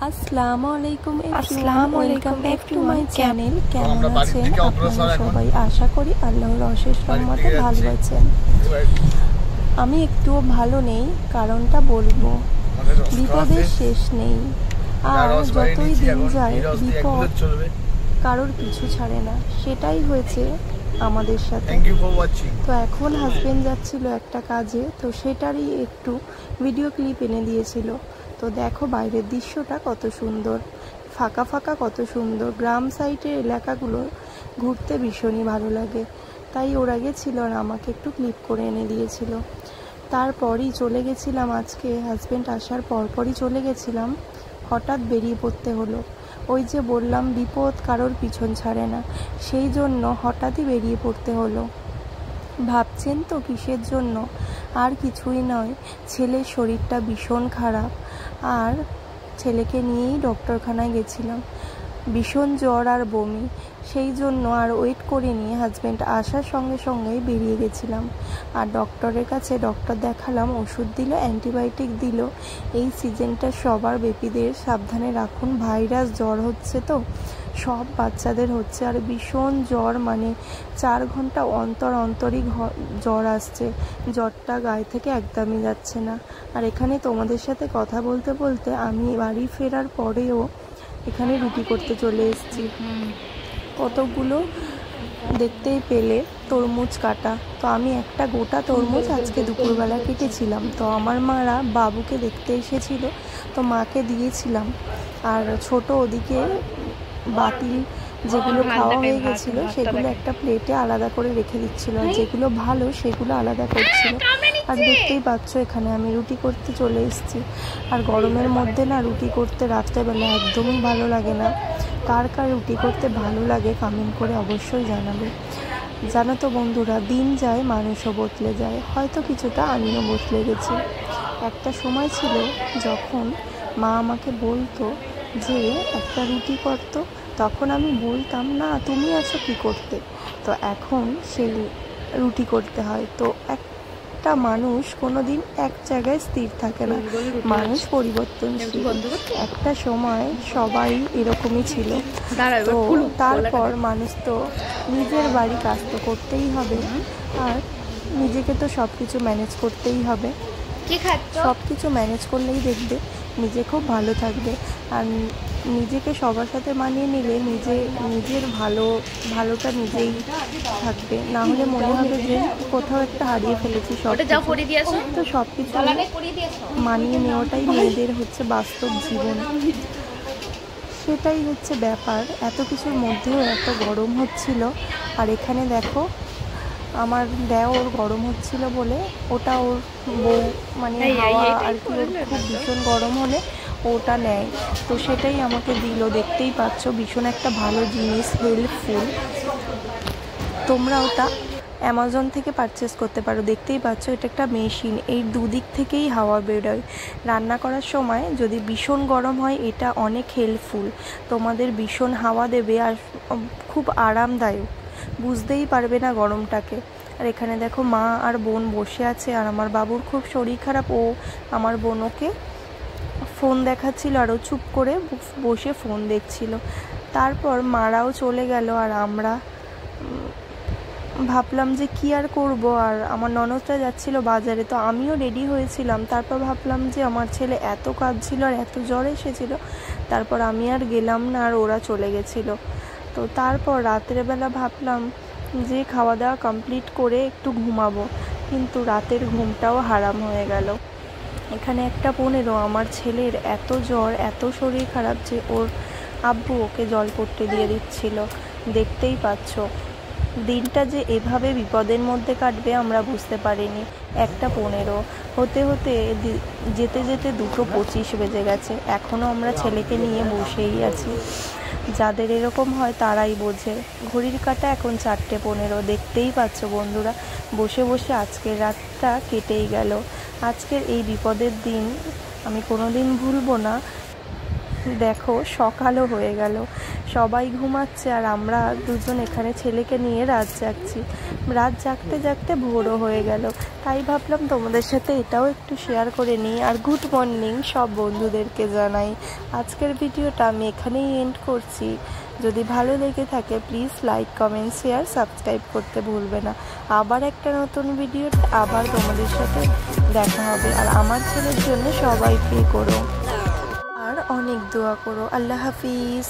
আসসালামু আলাইকুম everyone, welcome back to my channel. কেমন আছেন আপনারা সবাই? আশা করি আল্লাহর অশেষ রহমতে ভালো আছেন। আমি একটুও ভালো নেই, কারণটা বলবো। বিপদের শেষ নেই, আর যতই দিন যায় বিপদ কারোর পিছু ছাড়ে না। সেটাই হয়েছে আমাদের সাথে। তো এখন হাজবেন্ড যাচ্ছিল একটা কাজে, তো সেটারই একটু ভিডিও ক্লিপ এনে দিয়েছিল। তো দেখো বাইরের দৃশ্যটা কত সুন্দর, ফাঁকা ফাঁকা, কত সুন্দর। গ্রাম সাইডের এলাকাগুলো ঘুরতে ভীষণই ভালো লাগে। তাই ওরা গেছিলো আর আমাকে একটু ক্লিপ করে এনে দিয়েছিল। তারপরই চলে গেছিলাম, আজকে হাজবেন্ড আসার পরপরই চলে গেছিলাম। হঠাৎ বেরিয়ে পড়তে হলো। ওই যে বললাম বিপদ কারোর পিছন ছাড়ে না, সেই জন্য হঠাৎই বেরিয়ে পড়তে হলো। ভাবছেন তো কিসের জন্য? আর কিছুই নয়, ছেলের শরীরটা ভীষণ খারাপ, আর ছেলেকে নিয়েই ডক্টরখানায় গেছিলাম। ভীষণ জ্বর আর বমি, সেই জন্য আর ওয়েট করে নিয়ে হাজব্যান্ড আসার সঙ্গে সঙ্গেই বেরিয়ে গেছিলাম। আর ডক্টরের কাছে ডক্টর দেখালাম, ওষুধ দিল, অ্যান্টিবায়োটিক দিল। এই সিজনটা সবার বেবিদের সাবধানে রাখুন, ভাইরাস জ্বর হচ্ছে, তো সব বাচ্চাদের হচ্ছে। আর ভীষণ জ্বর, মানে 4 ঘন্টা অন্তর অন্তরই জ্বর আসছে, জ্বরটা গায়ে থেকে একদমই যাচ্ছে না। আর এখানে তোমাদের সাথে কথা বলতে বলতে আমি বাড়ি ফেরার পরেও এখানে রুটি করতে চলে এসেছি। কতগুলো দেখতেই পেলে তরমুজ কাটা, তো আমি একটা গোটা তরমুজ আজকে দুপুরবেলা কেটেছিলাম। তো আমার মারা বাবুকে দেখতে এসেছিল, তো মাকে দিয়েছিলাম। আর ছোট ওদিকে বাতিল যেগুলো খাওয়া হয়ে গেছিলো সেগুলো একটা প্লেটে আলাদা করে রেখে দিচ্ছিল, আর যেগুলো ভালো সেগুলো আলাদা করছিল। আর দেখতেই পাচ্ছ এখানে আমি রুটি করতে চলে এসেছি। আর গরমের মধ্যে না রুটি করতে রাত্রেবেলা একদমই ভালো লাগে না। কার কার রুটি করতে ভালো লাগে কমেন্ট করে অবশ্যই জানাবে। জানো তো বন্ধুরা, দিন যায় মানুষও বদলে যায়, হয়তো কিছুটা আমিও বদলে গেছি। একটা সময় ছিল যখন মা আমাকে বলতো যে একটা রুটি করতো, তখন আমি বলতাম না তুমি আছো কি করতে। তো এখন সেই রুটি করতে হয়। তো একটা মানুষ কোনোদিন এক জায়গায় স্থির থাকে না, মানুষ পরিবর্তনশীল। একটা সময় সবাই এরকমই ছিল। তো তারপর মানুষ তো নিজের বাড়ি কাজ তো করতেই হবে, আর নিজেকে তো সব কিছু ম্যানেজ করতেই হবে। সব কিছু ম্যানেজ করলেই দেখবে নিজে খুব ভালো থাকবে। আর নিজেকে সবার সাথে মানিয়ে নিলে নিজের ভালোটা নিজেই থাকবে, না হলে মনে হবে যে কোথাও একটা হারিয়ে ফেলেছি সব। তো সব কিছু মানিয়ে নেওয়াটাই মেয়েদের হচ্ছে বাস্তব জীবন, সেটাই হচ্ছে ব্যাপার। এত কিছুর মধ্যেও এত গরম হচ্ছিল। আর এখানে দেখো আমার দেওর গরম হচ্ছিল বলে ওটা ওর বউ, মানে হাওয়া আর কি, ওর খুব ভীষণ গরম হলে ওটা নেয়, তো সেটাই আমাকে দিল। দেখতেই পাচ্ছ ভীষণ একটা ভালো জিনিস, হেল্পফুল। তোমরা ওটা অ্যামাজন থেকে পারচেস করতে পারো। দেখতেই পাচ্ছ এটা একটা মেশিন, এই দুদিক থেকেই হাওয়া বেরোয়। রান্না করার সময় যদি ভীষণ গরম হয় এটা অনেক হেল্পফুল, তোমাদের ভীষণ হাওয়া দেবে আর খুব আরামদায়ক, বুঝতেই পারবে না গরমটাকে। আর এখানে দেখো মা আর বোন বসে আছে, আর আমার বাবুর খুব শরীর খারাপ, ও আমার বোন ওকে ফোন দেখাচ্ছিল আর ও চুপ করে বসে ফোন দেখছিল। তারপর মারাও চলে গেল, আর আমরা ভাবলাম যে কি আর করব। আর আমার ননদটা যাচ্ছিল বাজারে, তো আমিও রেডি হয়েছিলাম। তারপর ভাবলাম যে আমার ছেলে এত কাঁদছিল আর এত জ্বর এসেছিল, তারপর আমি আর গেলাম না, আর ওরা চলে গেছিলো। তো তারপর রাত্রেবেলা ভাবলাম যে খাওয়া দাওয়া কমপ্লিট করে একটু ঘুমাবো, কিন্তু রাতের ঘুমটাও হারাম হয়ে গেল। এখানে 1:15 আমার ছেলের এত জ্বর, এত শরীর খারাপ যে ওর আব্বু ওকে জল পড়তে দিয়ে দিচ্ছিল। দেখতেই পাচ্ছ দিনটা যে এভাবে বিপদের মধ্যে কাটবে আমরা বুঝতে পারিনি। 1:15 হতে হতে যেতে যেতে 2:25 বেজে গেছে, এখনও আমরা ছেলেকে নিয়ে বসেই আছি। যাদের এরকম হয় তারাই বোঝে। ঘড়ির কাঁটা এখন 4:15। দেখতেই পাচ্ছ বন্ধুরা, বসে বসে আজকের রাতটা কেটেই গেল। আজকের এই বিপদের দিন আমি কোনোদিন ভুলবো না। দেখো সকালও হয়ে গেল, সবাই ঘুমাচ্ছে আর আমরা দুজন এখানে ছেলেকে নিয়ে রাত জাগছি। রাত জাগতে জাগতে ভোরও হয়ে গেল, তাই ভাবলাম তোমাদের সাথে এটাও একটু শেয়ার করে নিই। আর গুড মর্নিং সব বন্ধুদেরকে জানাই। আজকের ভিডিওটা আমি এখানেই এন্ড করছি। যদি ভালো লেগে থাকে please like, comment, share, subscribe করতে ভুলবে না। আবার একটা নতুন ভিডিও আবার তোমাদের সাথে দেখা হবে। আর আমার ছেলের জন্য সবাই প্রে করো আর অনেক দোয়া করো। আল্লাহ হাফিজ।